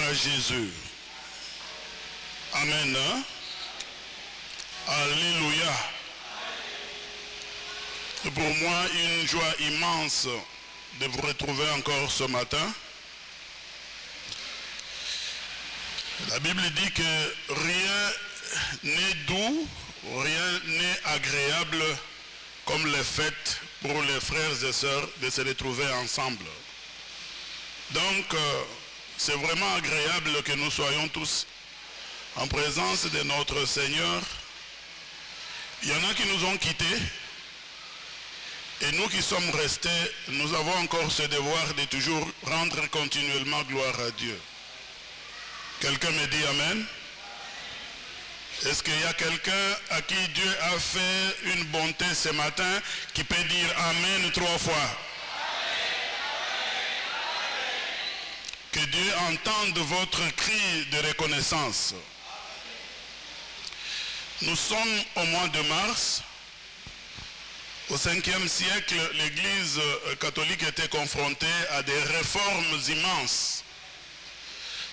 à Jésus. Amen. Hein? Alléluia. C'est pour moi une joie immense de vous retrouver encore ce matin. La Bible dit que rien n'est doux, rien n'est agréable comme les fêtes pour les frères et sœurs de se retrouver ensemble. Donc, c'est vraiment agréable que nous soyons tous en présence de notre Seigneur. Il y en a qui nous ont quittés. Et nous qui sommes restés, nous avons encore ce devoir de toujours rendre continuellement gloire à Dieu. Quelqu'un me dit Amen? Est-ce qu'il y a quelqu'un à qui Dieu a fait une bonté ce matin qui peut dire Amen 3 fois? Que Dieu entende votre cri de reconnaissance. Nous sommes au mois de mars. Au 5e siècle, l'Église catholique était confrontée à des réformes immenses.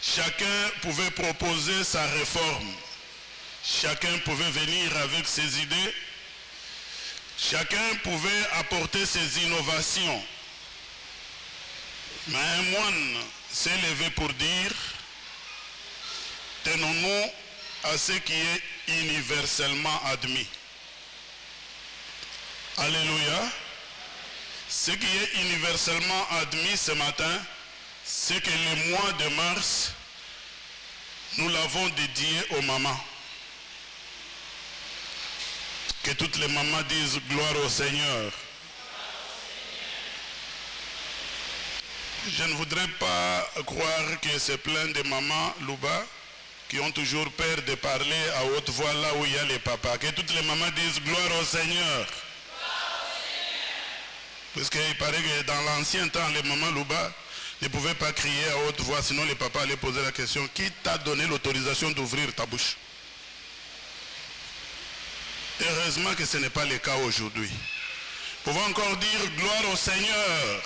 Chacun pouvait proposer sa réforme. Chacun pouvait venir avec ses idées. Chacun pouvait apporter ses innovations. Mais un moine s'est levé pour dire, tenons-nous à ce qui est universellement admis. Alléluia. Ce qui est universellement admis ce matin, c'est que le mois de mars, nous l'avons dédié aux mamans. Que toutes les mamans disent gloire au Seigneur. Je ne voudrais pas croire que c'est plein de mamans, Louba, qui ont toujours peur de parler à haute voix là où il y a les papas. Que toutes les mamans disent gloire au Seigneur. Parce qu'il paraît que dans l'ancien temps, les mamans Louba ne pouvaient pas crier à haute voix, sinon les papas allaient poser la question, qui t'a donné l'autorisation d'ouvrir ta bouche? Heureusement que ce n'est pas le cas aujourd'hui. Nous pouvons encore dire gloire au Seigneur.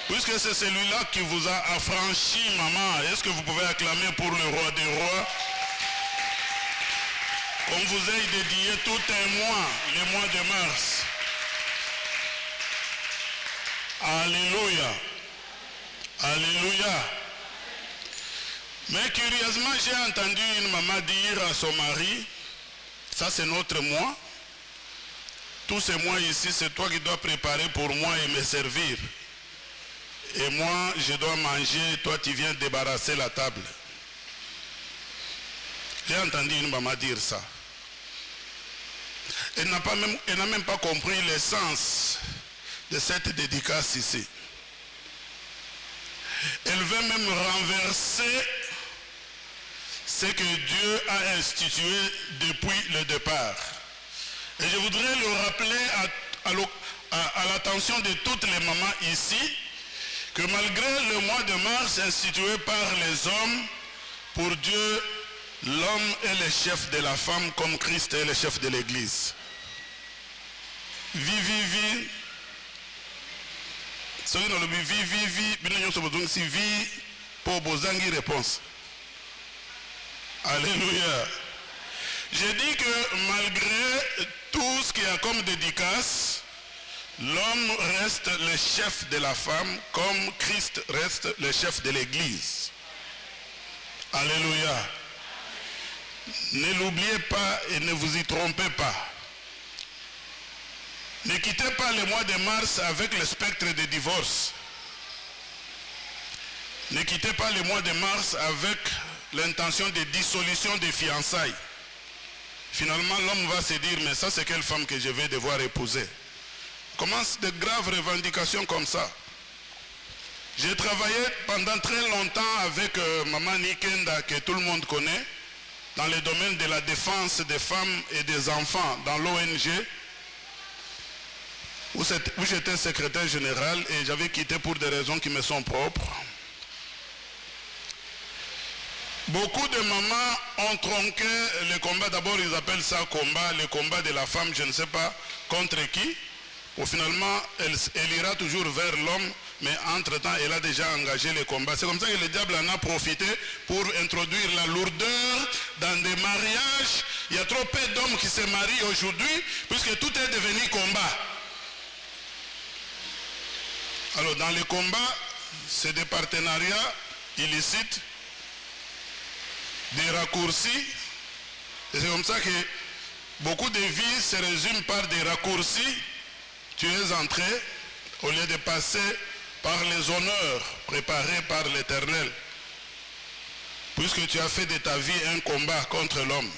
Puisque c'est celui-là qui vous a affranchi, maman, est-ce que vous pouvez acclamer pour le roi des rois? On vous a dédié tout un mois, le mois de mars. Alléluia. Alléluia. Mais curieusement, j'ai entendu une maman dire à son mari, ça c'est notre mois. Tous ces mois ici, c'est toi qui dois préparer pour moi et me servir. Et moi, je dois manger, toi tu viens débarrasser la table. J'ai entendu une maman dire ça. Elle n'a même pas compris l'essence de cette dédicace ici. Elle veut même renverser ce que Dieu a institué depuis le départ. Et je voudrais le rappeler à l'attention de toutes les mamans ici, que malgré le mois de mars institué par les hommes, pour Dieu, l'homme est le chef de la femme comme Christ est le chef de l'Église. Vivi. Ce qui nous dit vie pour bozangi réponse. Alléluia. Je dis que malgré tout ce qu'il y a comme dédicace, l'homme reste le chef de la femme comme Christ reste le chef de l'Église. Alléluia. Ne l'oubliez pas et ne vous y trompez pas. Ne quittez pas le mois de mars avec le spectre de divorce. Ne quittez pas le mois de mars avec l'intention de dissolution des fiançailles. Finalement, l'homme va se dire, mais ça c'est quelle femme que je vais devoir épouser? Commence de graves revendications comme ça. J'ai travaillé pendant très longtemps avec Maman Nikenda, que tout le monde connaît, dans le domaine de la défense des femmes et des enfants, dans l'ONG, où j'étais secrétaire général et j'avais quitté pour des raisons qui me sont propres. Beaucoup de mamans ont tronqué le combat. D'abord, ils appellent ça combat, le combat de la femme, je ne sais pas contre qui. Ou finalement, elle ira toujours vers l'homme, mais entre-temps, elle a déjà engagé le combat. C'est comme ça que le diable en a profité pour introduire la lourdeur dans des mariages. Il y a trop peu d'hommes qui se marient aujourd'hui, puisque tout est devenu combat. Alors, dans les combats, c'est des partenariats illicites, des raccourcis, et c'est comme ça que beaucoup de vies se résument par des raccourcis. Tu es entré au lieu de passer par les honneurs préparés par l'Éternel, puisque tu as fait de ta vie un combat contre l'homme.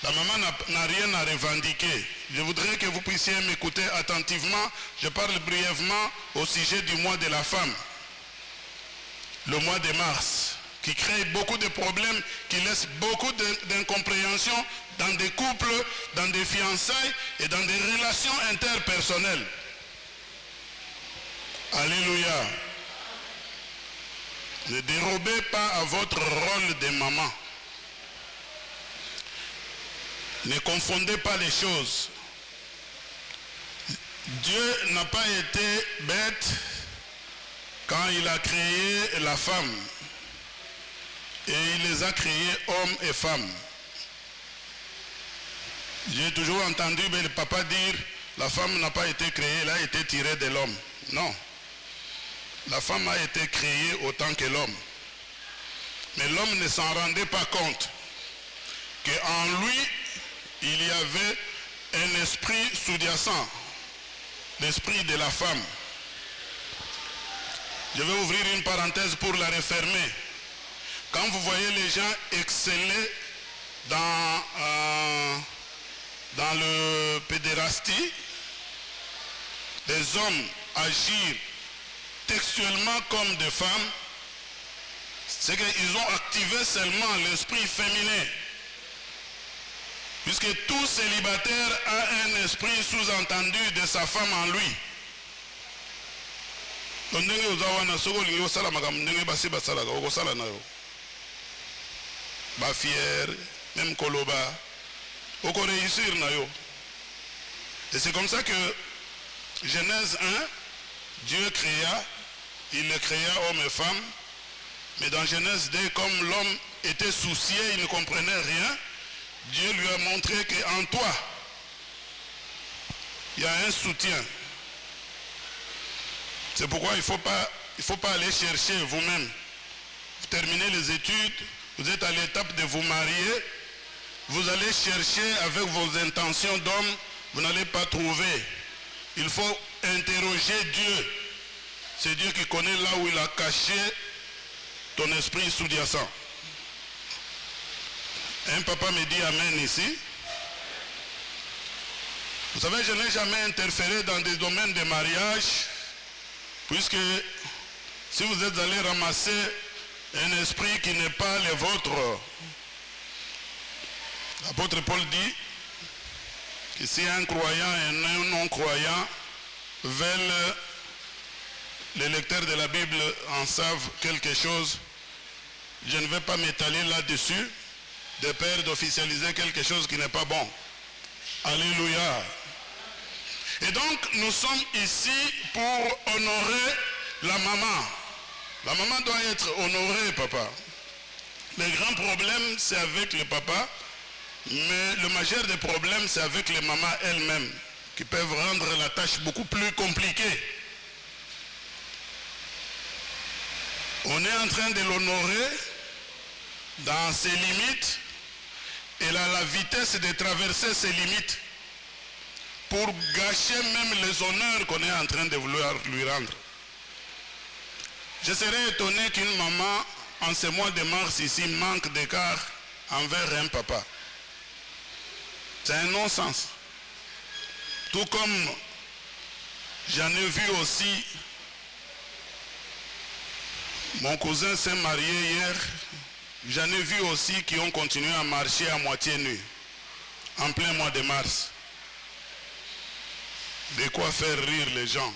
La maman n'a rien à revendiquer. Je voudrais que vous puissiez m'écouter attentivement. Je parle brièvement au sujet du mois de la femme, le mois de mars, qui crée beaucoup de problèmes, qui laisse beaucoup d'incompréhension dans des couples, dans des fiançailles et dans des relations interpersonnelles. Alléluia. Ne dérobez pas à votre rôle de maman. Ne confondez pas les choses. Dieu n'a pas été bête quand il a créé la femme. Et il les a créés hommes et femmes. J'ai toujours entendu le papa dire, la femme n'a pas été créée, elle a été tirée de l'homme. Non. La femme a été créée autant que l'homme. Mais l'homme ne s'en rendait pas compte qu'en lui, il y avait un esprit sous-jacent, l'esprit de la femme. Je vais ouvrir une parenthèse pour la refermer. Quand vous voyez les gens exceller dans le pédérastie, les hommes agir textuellement comme des femmes, c'est qu'ils ont activé seulement l'esprit féminin. Puisque tout célibataire a un esprit sous-entendu de sa femme en lui. Ba fier, même koloba, oko réussir na yo. Et c'est comme ça que Genèse 1, Dieu créa, il le créa homme et femme, mais dans Genèse 2, comme l'homme était soucié, il ne comprenait rien, Dieu lui a montré qu'en toi, il y a un soutien. C'est pourquoi il ne faut pas aller chercher vous-même. Vous terminez les études, vous êtes à l'étape de vous marier, vous allez chercher avec vos intentions d'homme, vous n'allez pas trouver. Il faut interroger Dieu. C'est Dieu qui connaît là où il a caché ton esprit sous-jacent. Un papa me dit amen ici. Vous savez, je n'ai jamais interféré dans des domaines de mariage, puisque si vous êtes allé ramasser un esprit qui n'est pas le vôtre, l'apôtre Paul dit que si un croyant et un non-croyant veulent, les lecteurs de la Bible en savent quelque chose, je ne vais pas m'étaler là-dessus, de peur d'officialiser quelque chose qui n'est pas bon. Alléluia. Et donc, nous sommes ici pour honorer la maman. La maman doit être honorée, papa. Le grand problème, c'est avec le papa, mais le majeur des problèmes, c'est avec les mamans elles-mêmes, qui peuvent rendre la tâche beaucoup plus compliquée. On est en train de l'honorer dans ses limites, et elle a la vitesse de traverser ses limites pour gâcher même les honneurs qu'on est en train de vouloir lui rendre. Je serais étonné qu'une maman, en ce mois de mars ici, manque d'écart envers un papa. C'est un non-sens. Tout comme j'en ai vu aussi, mon cousin s'est marié hier, j'en ai vu aussi qui ont continué à marcher à moitié nus, en plein mois de mars. De quoi faire rire les gens.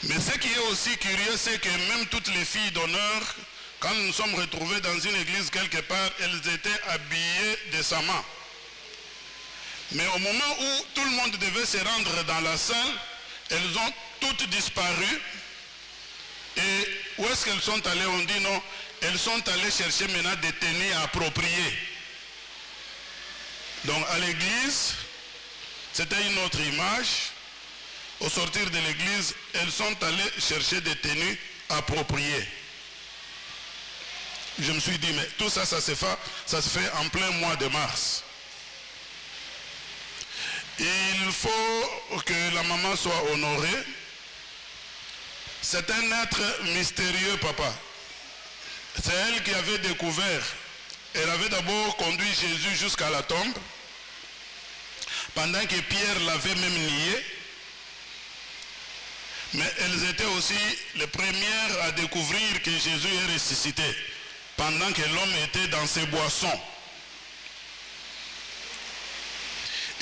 Mais ce qui est aussi curieux, c'est que même toutes les filles d'honneur, quand nous nous sommes retrouvés dans une église quelque part, elles étaient habillées décemment. Mais au moment où tout le monde devait se rendre dans la salle, elles ont toutes disparu. Et où est-ce qu'elles sont allées? On dit non, elles sont allées chercher maintenant des tenues appropriées. Donc à l'église, c'était une autre image. Au sortir de l'église, elles sont allées chercher des tenues appropriées. Je me suis dit, mais tout ça, ça se fait en plein mois de mars. Il faut que la maman soit honorée. C'est un être mystérieux, papa. C'est elle qui avait découvert. Elle avait d'abord conduit Jésus jusqu'à la tombe, pendant que Pierre l'avait même nié. Mais elles étaient aussi les premières à découvrir que Jésus est ressuscité, pendant que l'homme était dans ses boissons.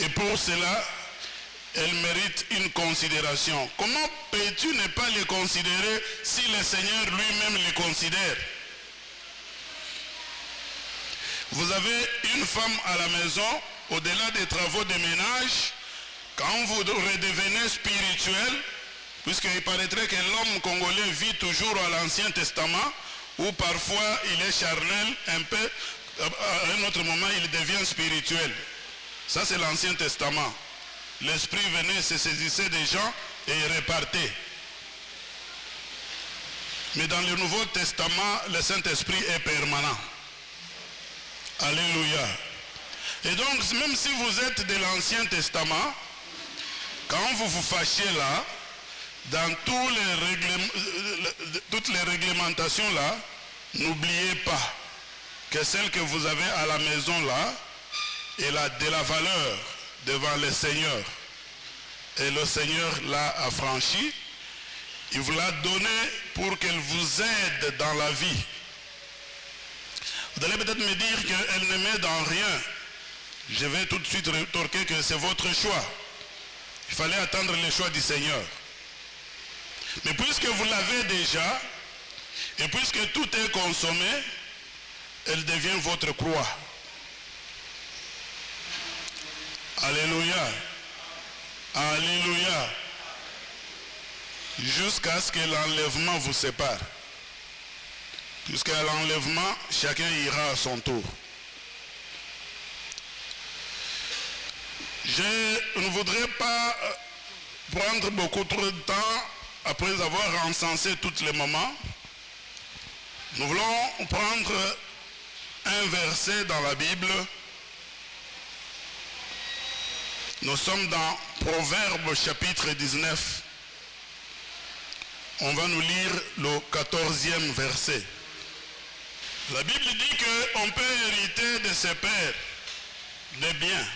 Et pour cela, elle mérite une considération. Comment peux-tu ne pas les considérer si le Seigneur lui-même les considère? Vous avez une femme à la maison, au-delà des travaux de ménage, quand vous redevenez spirituel, puisqu'il paraîtrait que l'homme congolais vit toujours à l'Ancien Testament, où parfois il est charnel, un peu, à un autre moment il devient spirituel. Ça c'est l'Ancien Testament. L'Esprit venait, se saisissait des gens et repartait. Mais dans le Nouveau Testament, le Saint-Esprit est permanent. Alléluia. Et donc, même si vous êtes de l'Ancien Testament, quand vous vous fâchez là, dans toutes les réglementations là, n'oubliez pas que celle que vous avez à la maison là, elle a de la valeur devant le Seigneur. Et le Seigneur l'a affranchie. Il vous l'a donnée pour qu'elle vous aide dans la vie. Vous allez peut-être me dire qu'elle ne m'aide dans rien. Je vais tout de suite rétorquer que c'est votre choix. Il fallait attendre le choix du Seigneur. Mais puisque vous l'avez déjà, et puisque tout est consommé, elle devient votre croix. Alléluia. Alléluia. Jusqu'à ce que l'enlèvement vous sépare. Jusqu'à l'enlèvement, chacun ira à son tour. Je ne voudrais pas prendre beaucoup trop de temps après avoir encensé tous les moments. Nous voulons prendre un verset dans la Bible. Nous sommes dans Proverbes chapitre 19. On va nous lire le 14e verset. La Bible dit qu'on peut hériter de ses pères des biens,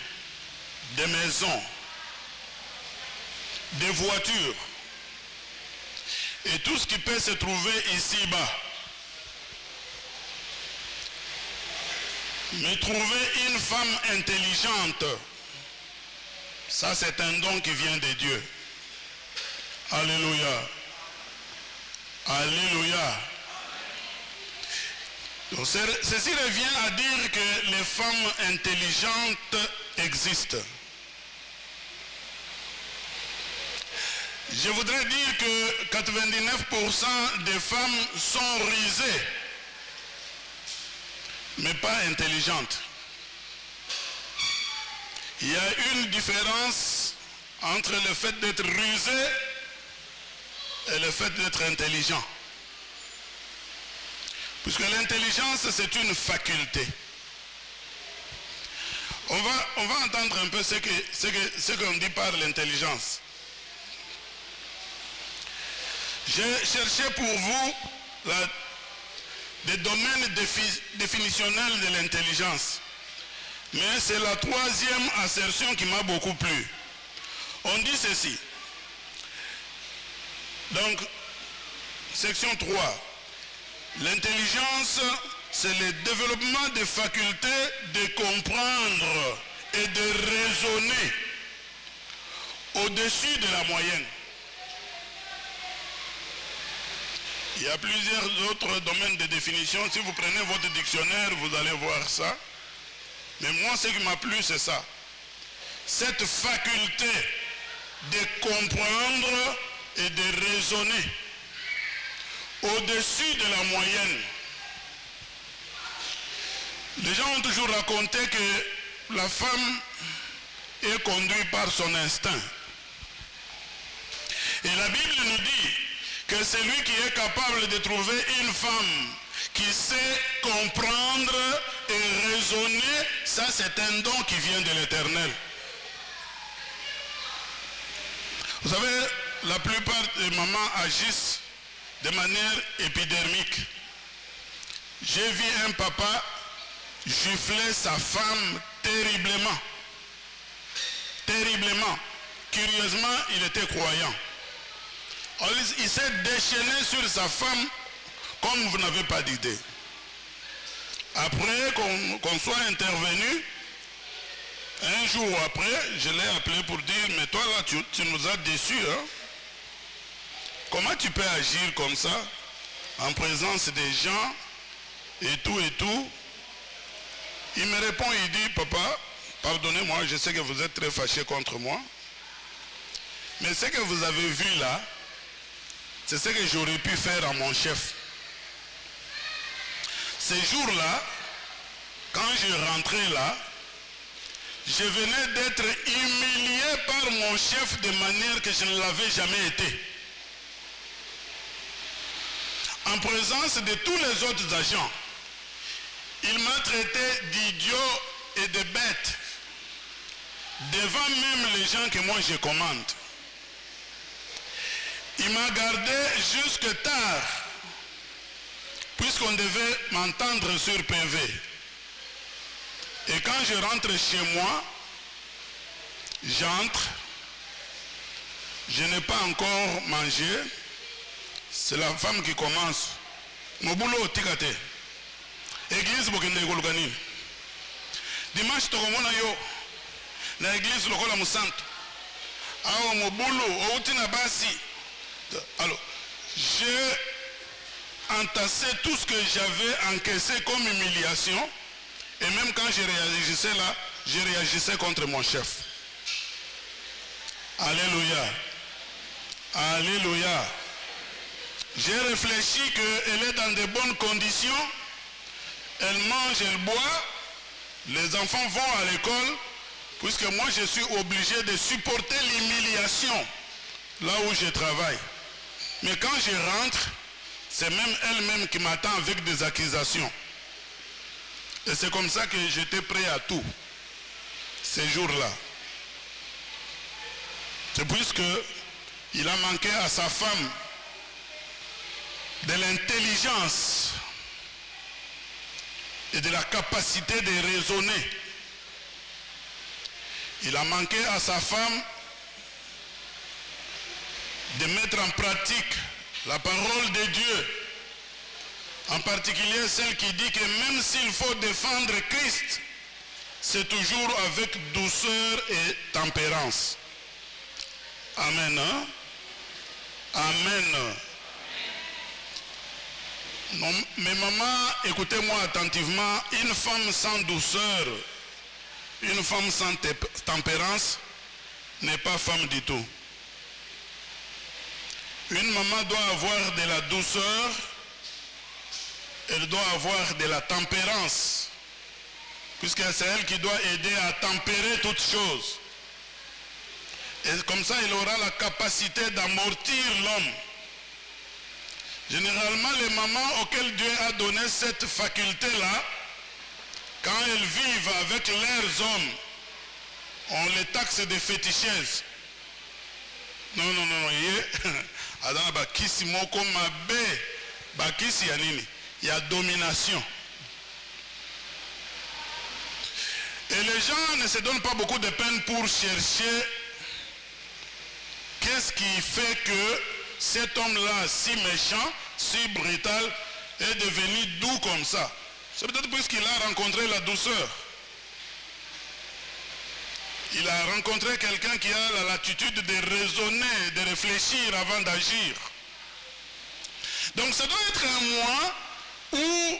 des maisons, des voitures et tout ce qui peut se trouver ici-bas. Mais trouver une femme intelligente, ça c'est un don qui vient de Dieu. Alléluia. Alléluia. Donc, ceci revient à dire que les femmes intelligentes existent. Je voudrais dire que 99% des femmes sont rusées, mais pas intelligentes. Il y a une différence entre le fait d'être rusé et le fait d'être intelligent. Puisque l'intelligence, c'est une faculté. On va entendre un peu ce qu'on dit par l'intelligence. J'ai cherché pour vous des domaines définitionnels de l'intelligence. Mais c'est la troisième assertion qui m'a beaucoup plu. On dit ceci. Donc, section 3. L'intelligence, c'est le développement des facultés de comprendre et de raisonner au-dessus de la moyenne. Il y a plusieurs autres domaines de définition. Si vous prenez votre dictionnaire, vous allez voir ça. Mais moi, ce qui m'a plu, c'est ça. Cette faculté de comprendre et de raisonner au-dessus de la moyenne. Les gens ont toujours raconté que la femme est conduite par son instinct. Et la Bible nous dit que celui qui est capable de trouver une femme qui sait comprendre et raisonner, ça c'est un don qui vient de l'Éternel. Vous savez, la plupart des mamans agissent de manière épidermique. J'ai vu un papa gifler sa femme terriblement. Terriblement. Curieusement, il était croyant. Il s'est déchaîné sur sa femme comme vous n'avez pas d'idée. Après qu'on soit intervenu, un jour après, je l'ai appelé pour dire, mais toi là, tu nous as déçus. Hein? Comment tu peux agir comme ça, en présence des gens, et tout. Il me répond, il dit, papa, pardonnez-moi, je sais que vous êtes très fâché contre moi, mais ce que vous avez vu là, c'est ce que j'aurais pu faire à mon chef. Ces jours-là, quand je rentrais là, je venais d'être humilié par mon chef de manière que je ne l'avais jamais été. En présence de tous les autres agents, il m'a traité d'idiot et de bête devant même les gens que moi je commande. Il m'a gardé jusque tard, puisqu'on devait m'entendre sur PV. Et quand je rentre chez moi, j'entre, je n'ai pas encore mangé, c'est la femme qui commence. Mon boulot, tikate. Église, bokende kolukanini. Dimanche, tokomona yo. Na église, lokola musanto. Awo mon boulot, outina basi. Alors, j'ai entassé tout ce que j'avais encaissé comme humiliation. Et même quand je réagissais là, je réagissais contre mon chef. Alléluia. Alléluia. J'ai réfléchi qu'elle est dans de bonnes conditions. Elle mange, elle boit. Les enfants vont à l'école. Puisque moi, je suis obligé de supporter l'humiliation là où je travaille. Mais quand je rentre, c'est même elle-même qui m'attend avec des accusations. Et c'est comme ça que j'étais prêt à tout, ces jours-là. C'est puisqu'il a manqué à sa femme de l'intelligence et de la capacité de raisonner. Il a manqué à sa femme de mettre en pratique la parole de Dieu. En particulier celle qui dit que même s'il faut défendre Christ, c'est toujours avec douceur et tempérance. Amen. Hein? Amen. Non, mais maman, écoutez-moi attentivement, une femme sans douceur, une femme sans tempérance n'est pas femme du tout. Une maman doit avoir de la douceur, elle doit avoir de la tempérance, puisque c'est elle qui doit aider à tempérer toutes choses. Et comme ça, elle aura la capacité d'amortir l'homme. Généralement, les mamans auxquelles Dieu a donné cette faculté-là, quand elles vivent avec leurs hommes, on les taxe de féticheuses. Non, Adana bakisi moko mabe, bakisi ya nini? Il y a domination. Et les gens ne se donnent pas beaucoup de peine pour chercher qu'est-ce qui fait que cet homme-là, si méchant, si brutal, est devenu doux comme ça. C'est peut-être puisqu'il a rencontré la douceur. Il a rencontré quelqu'un qui a la latitude de raisonner, de réfléchir avant d'agir. Donc ça doit être un mois où,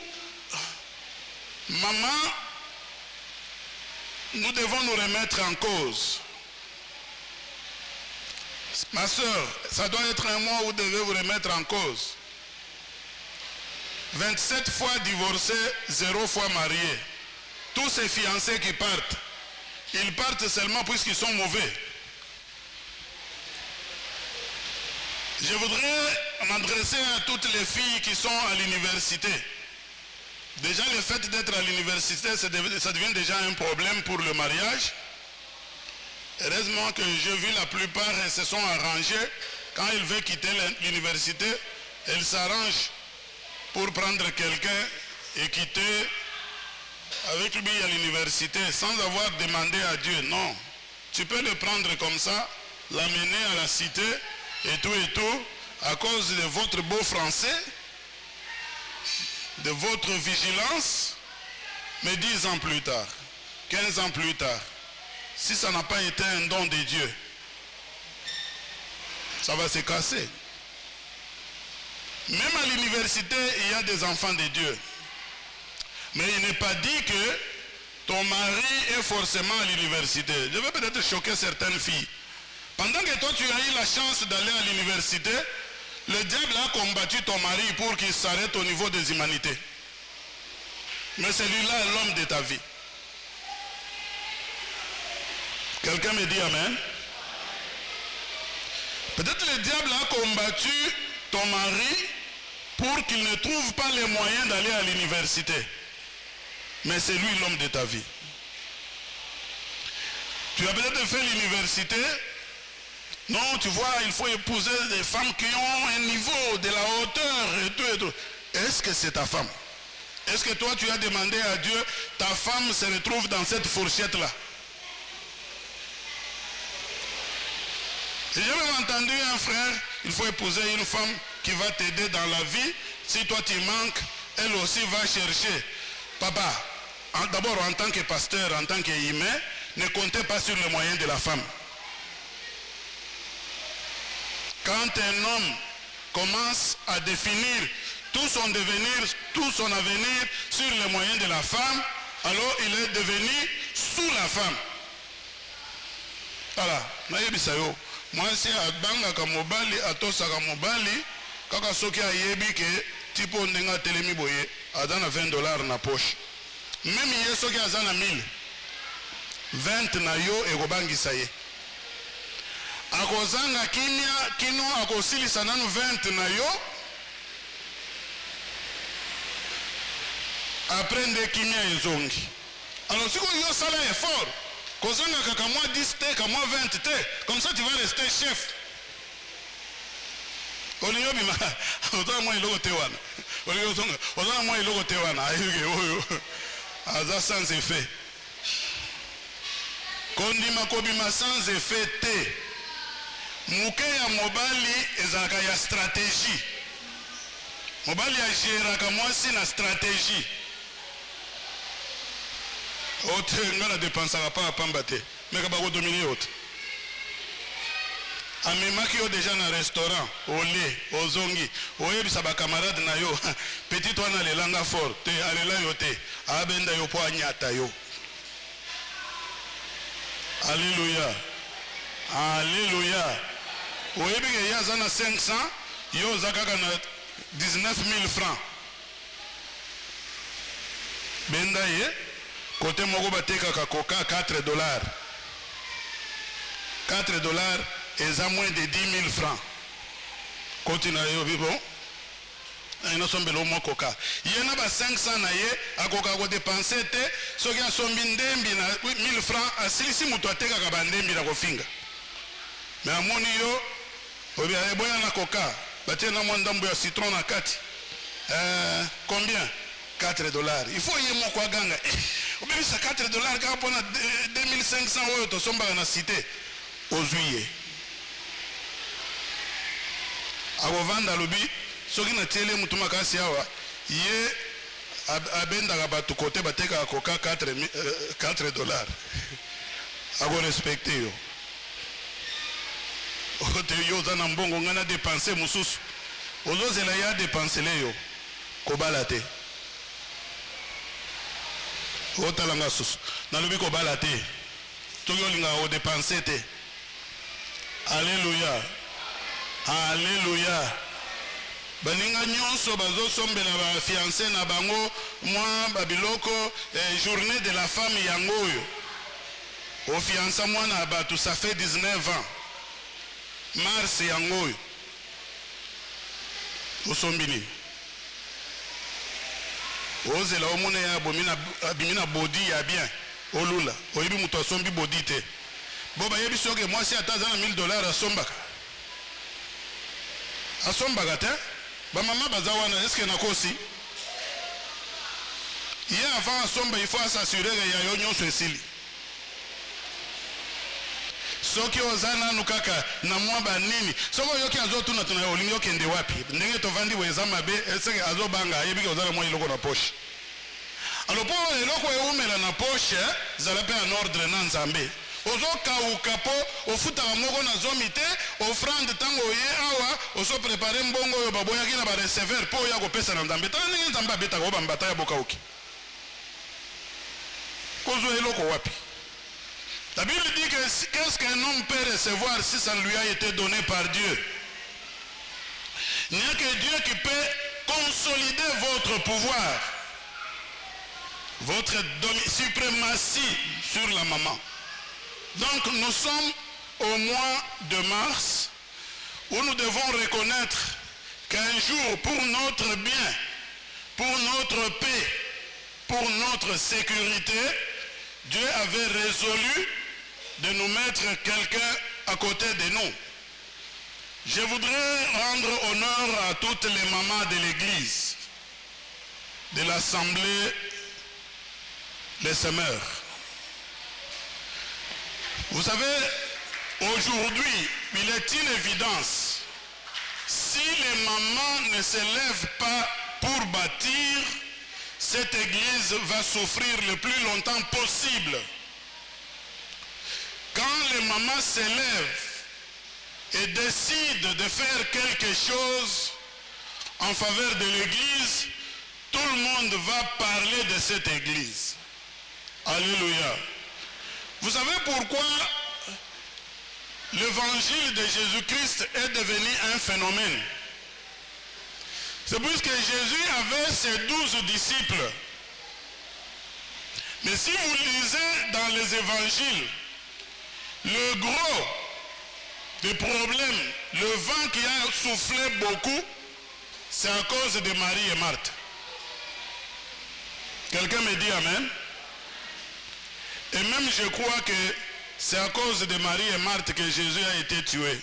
maman, nous devons nous remettre en cause. Ma soeur, ça doit être un mois où vous devez vous remettre en cause. 27 fois divorcés, 0 fois mariés. Tous ces fiancés qui partent, ils partent seulement puisqu'ils sont mauvais. Je voudrais m'adresser à toutes les filles qui sont à l'université. Déjà, le fait d'être à l'université, ça devient déjà un problème pour le mariage. Heureusement que j'ai vu la plupart se sont arrangés. Quand ils veulent quitter l'université, elles s'arrangent pour prendre quelqu'un et quitter avec lui à l'université sans avoir demandé à Dieu. Non, tu peux le prendre comme ça, l'amener à la cité et tout, à cause de votre beau français, de votre vigilance. Mais 10 ans plus tard, 15 ans plus tard, si ça n'a pas été un don de Dieu, ça va se casser. Même à l'université, il y a des enfants de Dieu. Mais il n'est pas dit que ton mari est forcément à l'université. Je vais peut-être choquer certaines filles. Pendant que toi tu as eu la chance d'aller à l'université, le diable a combattu ton mari pour qu'il s'arrête au niveau des humanités. Mais celui-là est l'homme de ta vie. Quelqu'un me dit amen? Peut-être le diable a combattu ton mari pour qu'il ne trouve pas les moyens d'aller à l'université. Mais c'est lui l'homme de ta vie. Tu as peut-être fait l'université. Non, tu vois, il faut épouser des femmes qui ont un niveau, de la hauteur et tout. Est-ce que c'est ta femme? Est-ce que toi tu as demandé à Dieu, ta femme se retrouve dans cette fourchette-là? J'ai même entendu un frère, il faut épouser une femme qui va t'aider dans la vie. Si toi tu manques, elle aussi va chercher. Papa, d'abord en tant que pasteur, en tant qu'humain, ne comptez pas sur les moyens de la femme. Quand un homme commence à définir tout son devenir, tout son avenir sur les moyens de la femme, alors il est devenu sous la femme. Voilà, nayebisayo. Moi si abanga ka mobali atosa ka mobali kaka soki ayebi ke tipo ndenga telemi boye azana $20 na poche. Même ye soki azana 1000 20 na yo ekobangisa ye. Akozanga kimia kino akosilisa nanu 20 na yo. Après nde kimia ezongi. Alors si yo sala effort, kozanga kaka moi 10 te, kaka moi 20 te, comme ça tu vas rester chef. Olingo bima, otala moi iloko te wana. Olingo tonga, otala moi iloko te wana. Ayuge oyo. Aza sans effet. Kondima kobima sans effet te. Muke ya mobali ezalaka ya stratégie. Mobali ya géraka mwasi na stratégie. Ote ngana dépensaka pa apamba te. Meka bako dominer ote. Amemaki yo déjà na restaurant, ole, ozongi. Oyebisa ba camarade na yo. Petit wana lelanga fort. Te alela yo te. Abenda yo po anyata yo. Alléluia. Alléluia. Oyebi ke yaza na 500, yo zakaka na 19 000 francs. Benda ye, côté moko batekaka coca $4. $4 eza moins de 10 000 francs. Côté na yo bibo. Ina sombelo mo coca. Yena ba 500 na ye, akoka ko dépenser te, soki asombi ndembi na 1000 francs, asilisi mutu atekaka ba ndembi na kofinga. Mais amoni yo boya na coca, batie na mwandambo ya citron na kati. Combien? $4. Il faut y moko aganga. Obebisa $4 ka pona 2500 oyo to somba na cité ozuye. Agovanda lobi soki na tiele mutu makasi awa ye abenda batu kote bateka coca $4. Ago respecter yo. Ote yo za na mbongo ngana dépenser mususu. Ozozela ya dépenser le yo. Kobala te. Otalanga susu. Na lobi kobala te. Toyo linga o dépenser te. Alléluia. Alléluia. Baninga nyonso bazo sombela ba fiancé na bango mwa babiloko journée de la femme yangoyo. Au fiança mwana batu ça fait 19 ans. Mars yangoyo. Osombini. Ozela omone ya bimina body ya bien. Olula. Oyibi muto asombi body te. Boba yebi soke mwasi atazana $1000 asombaka. Asombaka te? Ba maman bazawana est-ce que nakosi? Hier avant asomba il faut s'assurer que ya yo nyonso esili. Soki ozana nukaka na mwa banini. Soko yoki azotu na tuna olingo kende wapi? Ndenge tovandi weza mabe est-ce que azobanga yebi ke ozana mwa iloko na poche. Alors pour eloko eumela na poche, zala pe en ordre na nzambe. Ozoka ukapo ofuta moko na zomite offrande tango ye awa oso préparer mbongo yo baboya kina ba receveur po ya ko pesa na nzambe tana ningi nzamba beta ko bambata ya boka uki kozo eloko wapi. La Bible dit que qu'est-ce qu'un homme peut recevoir si ça lui a été donné par Dieu? Il n'y a que Dieu qui peut consolider votre pouvoir, votre suprématie sur la maman. Donc nous sommes au mois de mars où nous devons reconnaître qu'un jour pour notre bien, pour notre paix, pour notre sécurité, Dieu avait résolu de nous mettre quelqu'un à côté de nous. Je voudrais rendre honneur à toutes les mamans de l'église, de l'assemblée, les semeurs. Vous savez, aujourd'hui, il est une évidence. Si les mamans ne se lèvent pas pour bâtir, cette église va souffrir le plus longtemps possible. Quand les mamans se lèvent et décident de faire quelque chose en faveur de l'église, tout le monde va parler de cette église. Alléluia. Vous savez pourquoi l'évangile de Jésus-Christ est devenu un phénomène? C'est puisque Jésus avait ses 12 disciples. Mais si vous lisez dans les évangiles, le gros des problèmes, le vent qui a soufflé beaucoup, c'est à cause de Marie et Marthe. Quelqu'un me dit Amen? Et même je crois que c'est à cause de Marie et Marthe que Jésus a été tué.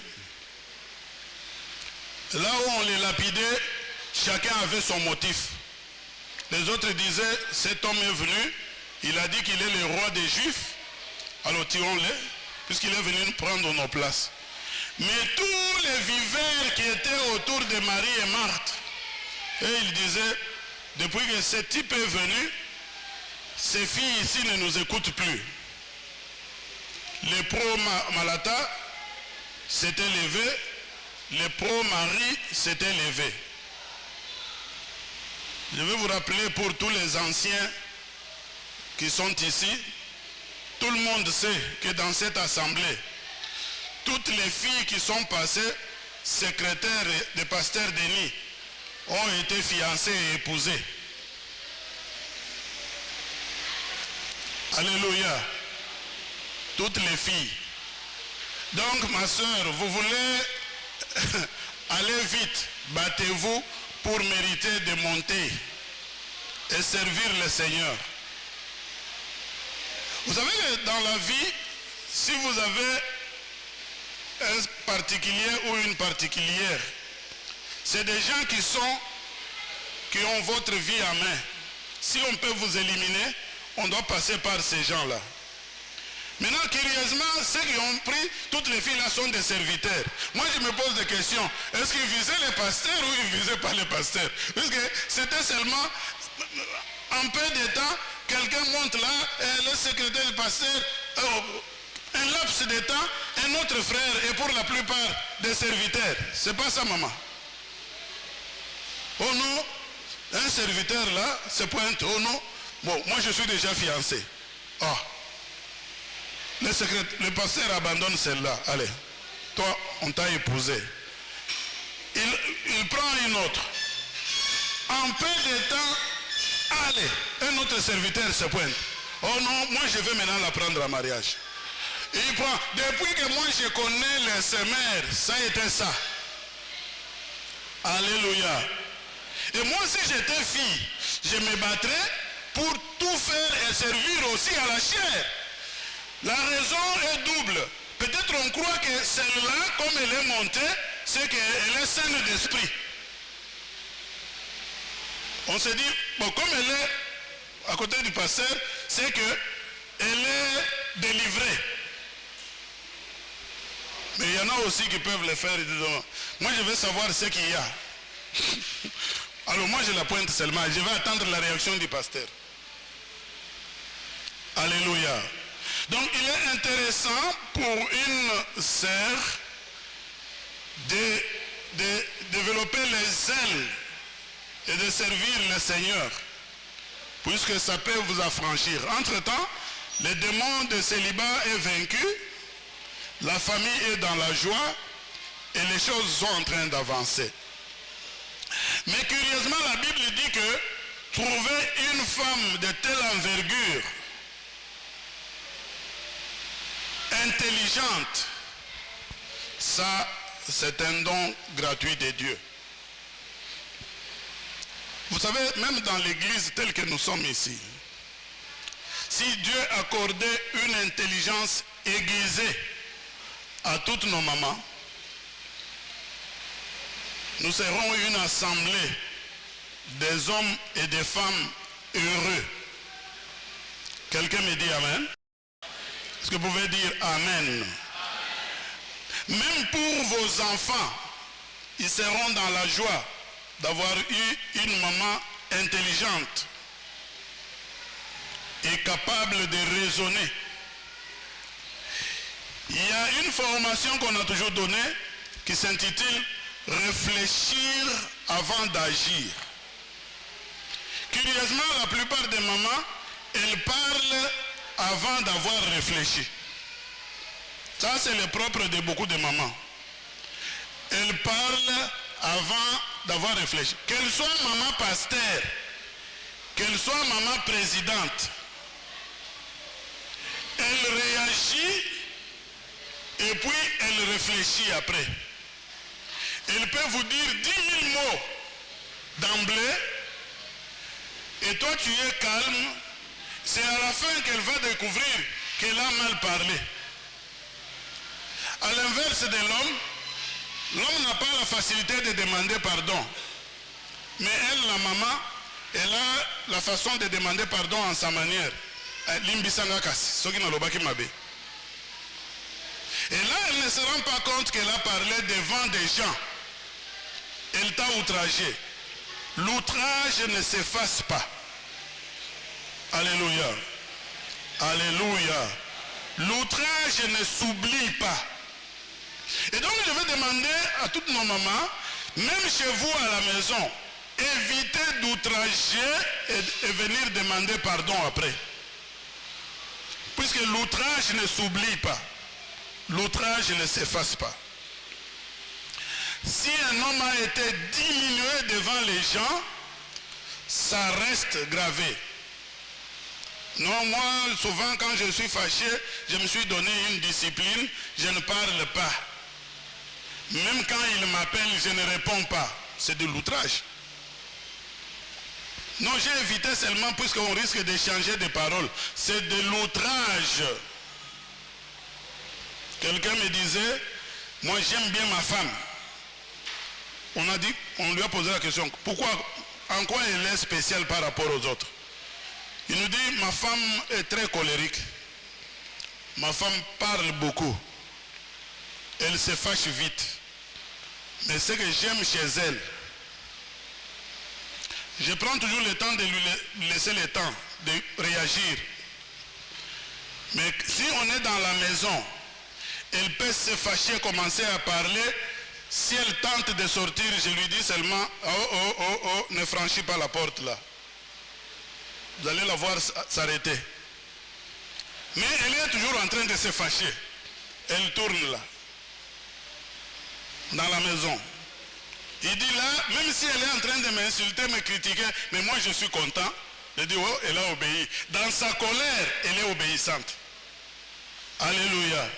Là où on les lapidait, chacun avait son motif. Les autres disaient, cet homme est venu, il a dit qu'il est le roi des Juifs, alors tuons-le, puisqu'il est venu prendre nos places. Mais tous les viveurs qui étaient autour de Marie et Marthe, et ils disaient, depuis que ce type est venu, ces filles ici ne nous écoutent plus. Les pro-Malata s'étaient levés, les pro-Marie s'étaient levés. Je vais vous rappeler pour tous les anciens qui sont ici, tout le monde sait que dans cette assemblée, toutes les filles qui sont passées, secrétaires de pasteur Denis, ont été fiancées et épousées. Alléluia. Toutes les filles. Donc ma soeur, vous voulez aller vite, battez-vous pour mériter de monter et servir le Seigneur. Vous savez que dans la vie, si vous avez un particulier ou une particulière, c'est des gens qui ont votre vie en main. Si on peut vous éliminer, on doit passer par ces gens-là. Maintenant, curieusement, ceux qui ont pris, toutes les filles là sont des serviteurs. Moi, je me pose des questions. Est-ce qu'ils visaient les pasteurs ou ils ne visaient pas les pasteurs? Parce que c'était seulement un peu de temps, quelqu'un monte là, le secrétaire du pasteur, un laps de temps, un autre frère, et pour la plupart des serviteurs. C'est pas ça, maman. Oh non, un serviteur là, se pointe, oh non, bon, moi je suis déjà fiancé. Ah. Le pasteur abandonne celle-là. Allez, toi, on t'a épousé. Il prend une autre. En peu de temps, allez, un autre serviteur se pointe. Oh non, moi je veux maintenant la prendre en mariage. Et il prend, depuis que moi je connais les semeurs, ça a été ça. Alléluia. Et moi si j'étais fille, je me battrais pour tout faire et servir aussi à la chair. La raison est double. Peut-être on croit que celle-là, comme elle est montée, c'est qu'elle est saine d'esprit. On se dit, bon, comme elle est à côté du pasteur, c'est qu'elle est délivrée. Mais il y en a aussi qui peuvent le faire. Moi, je veux savoir ce qu'il y a. Alors moi, je la pointe seulement. Je vais attendre la réaction du pasteur. Alléluia. Donc, il est intéressant pour une sœur de développer les ailes et de servir le Seigneur, puisque ça peut vous affranchir. Entre-temps, le démon de célibat est vaincu, la famille est dans la joie et les choses sont en train d'avancer. Mais curieusement, la Bible dit que trouver une femme de telle envergure, intelligente, ça c'est un don gratuit de Dieu. Vous savez, même dans l'église telle que nous sommes ici, si Dieu accordait une intelligence aiguisée à toutes nos mamans, nous serons une assemblée des hommes et des femmes heureux. Quelqu'un me dit Amen? Est-ce que vous pouvez dire Amen? Même pour vos enfants, ils seront dans la joie d'avoir eu une maman intelligente et capable de raisonner. Il y a une formation qu'on a toujours donnée qui s'intitule « Réfléchir avant d'agir ». Curieusement, la plupart des mamans, elles parlent avant d'avoir réfléchi. Ça, c'est le propre de beaucoup de mamans. Elles parlent avant d'avoir réfléchi. Qu'elle soit maman pasteur, qu'elle soit maman présidente, elle réagit et puis elle réfléchit après. Elle peut vous dire 10 000 mots d'emblée et toi tu es calme. C'est à la fin qu'elle va découvrir qu'elle a mal parlé. À l'inverse de l'homme, l'homme n'a pas la facilité de demander pardon. Mais elle, la maman, elle a la façon de demander pardon en sa manière. Et là, elle ne se rend pas compte qu'elle a parlé devant des gens. Elle t'a outragé. L'outrage ne s'efface pas. Alléluia. Alléluia. L'outrage ne s'oublie pas. Et donc je vais demander à toutes nos mamans, même chez vous à la maison, évitez d'outrager et venir demander pardon après. Puisque l'outrage ne s'oublie pas. L'outrage ne s'efface pas. Si un homme a été diminué devant les gens, ça reste gravé. Non, moi, souvent, quand je suis fâché, je me suis donné une discipline, je ne parle pas. Même quand il m'appelle, je ne réponds pas. C'est de l'outrage. Non, j'ai évité seulement puisqu'on risque d'échanger des paroles. C'est de l'outrage. Quelqu'un me disait, moi j'aime bien ma femme. On lui a posé la question, pourquoi, en quoi elle est spéciale par rapport aux autres? Il nous dit, ma femme est très colérique. Ma femme parle beaucoup. Elle se fâche vite. Mais ce que j'aime chez elle, je prends toujours le temps de lui laisser le temps de réagir. Mais si on est dans la maison, elle peut se fâcher, commencer à parler. Si elle tente de sortir, je lui dis seulement, oh, ne franchis pas la porte là. Vous allez la voir s'arrêter. Mais elle est toujours en train de se fâcher. Elle tourne là. dans la maison. Il dit là, même si elle est en train de m'insulter, me critiquer, mais moi je suis content. Je dis, oh, elle a obéi. Dans sa colère, elle est obéissante. Alléluia.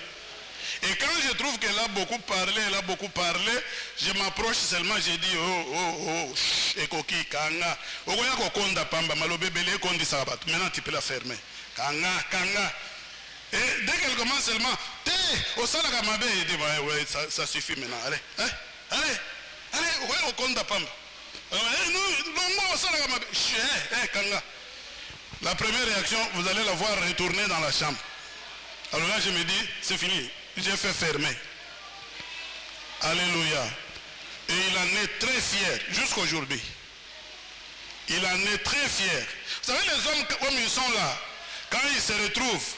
Et quand je trouve qu'elle a beaucoup parlé, je m'approche seulement, je dis, oh, ekoki, kanga. Ogoya kokonda pamba, malobe bele kondi sabat. Maintenant tu peux la fermer. Kanga. Et dès qu'elle commence seulement, au salaka mabe, il dit, ouais, ça suffit maintenant. Allez, ogoya kokonda pamba. Non, au salaka mabe. Kanga. La première réaction, vous allez la voir retourner dans la chambre. Alors là, je me dis, c'est fini. J'ai fait fermer. Alléluia. Et il en est très fier jusqu'aujourd'hui. Il en est très fier. Vous savez, les hommes, comme ils sont là, quand ils se retrouvent,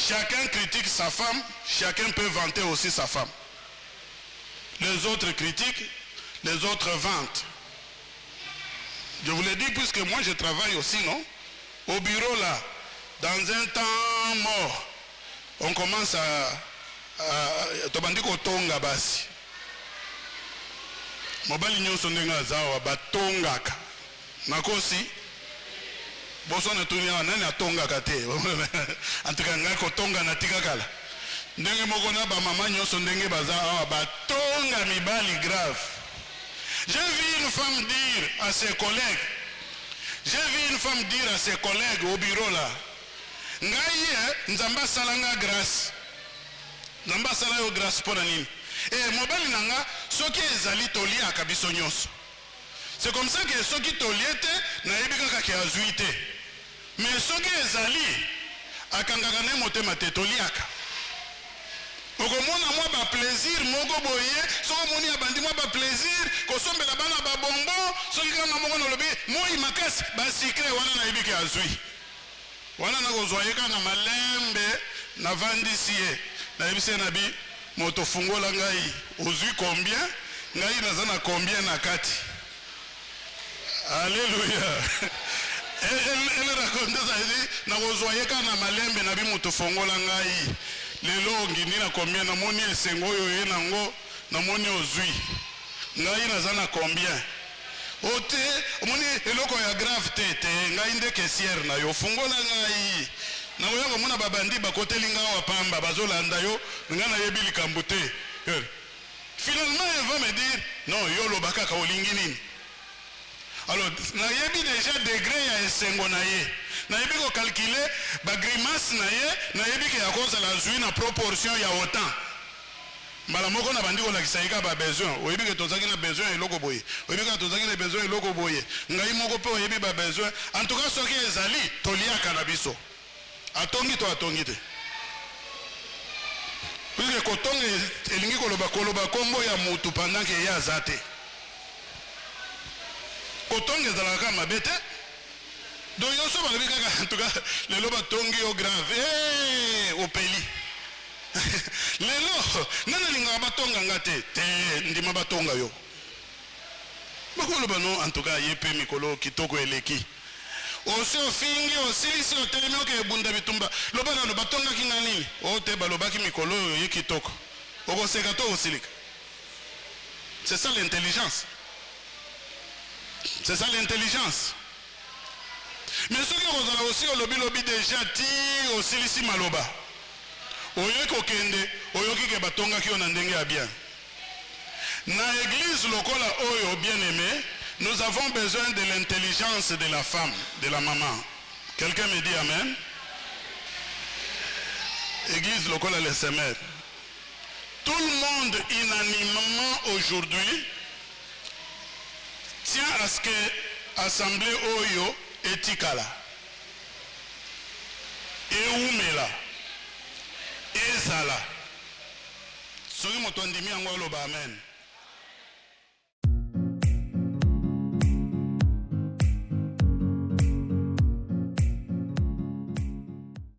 chacun critique sa femme, chacun peut vanter aussi sa femme. Les autres critiquent, les autres vantent. Je vous l'ai dit, puisque moi je travaille aussi, non? Au bureau là, dans un temps mort, on commence à tobandiko tonga basi. Mobali nyonso ndenga zawa batongaka. Nakosi boso na tunia nani atongaka te. En tout cas ngako tonga na tikakala. Ndenge moko na ba mama nyonso ndenge baza batonga mibali grave. J'ai vu une femme dire à ses collègues, au bureau là, ngai nzamba salanga grâce. Nzamba sala yo grâce pour nini? Et mobali nanga soki ezali toliaka biso nyonso. C'est comme ça que soki toliete na yebika ka azuite. Mais soki ezali akangaka ne motema te toliaka. Okomona mwa ba plaisir moko boye, soko moni abandi mwa ba plaisir, kosombela bana ba bonbon, soki kana moko na lobi, moi makasi ba secret wana na yebika azui. Wana na kozwayeka na malembe na vandisie. Na yebise na bi moto fungola ngai ozui combien? Ngai naza na combien na kati. Alléluia. Elle raconte ça, elle dit na kozwayeka na malembe na bi moto fungola ngai. Lelo ngini na combien na moni esengo yo ye nango na moni ozui. Ngai naza na combien? Ote moni eloko ya grave tete ngai nde caissière na yo fungola ngai. Na oya komona babandi bakoteli ngawa pamba bazolanda yo nga na yebi likambo te. Finalement elle va me dire non yo lobaka ka olingi nini. Alors na yebi déjà degré ya esengo na ye. Na yebi ko calculer ba grimace na ye, na yebi ke yakoza la zui na proportion ya autant. Mbala moko na bandi ko lakisa ika ba besoin. Oyebi ke tozaki na besoin eloko boye. Oyebi ka tozaki na besoin eloko boye. Ngai moko pe oyebi ba besoin. En tout cas soki ezali toliaka na biso. Atongi te. Puisque kotonga elingi koloba kombo ya mutu pendant que ya zate. Kotonga ezalaka mabe te. Donc yo so balobi kaka en tout cas lelo batongi yo grave. Opeli. Lelo nana linga batonga ngate te ndima batonga yo. Bakoloba no en tout cas yepe mikolo kitoko eleki. Osi ofingi osilisi otelemi oke bunda bitumba lobana no batonga kinga nini ote balobaki mikolo yo kitoko okoseka to osilika. C'est ça l'intelligence. Mais ce qui ozala aussi olobi déjà ti osilisi maloba oyoki okende oyoki ke batonga ki ona ndenge ya bien. Na église lokola oyo bien aimé, nous avons besoin de l'intelligence de la femme, de la maman. Quelqu'un me dit amen? Église lokola les semeurs. Tout le monde unanimement aujourd'hui tient à ce que assemblée oyo etikala. Eumela. Ezala. Soki moto andimi yango aloba amen.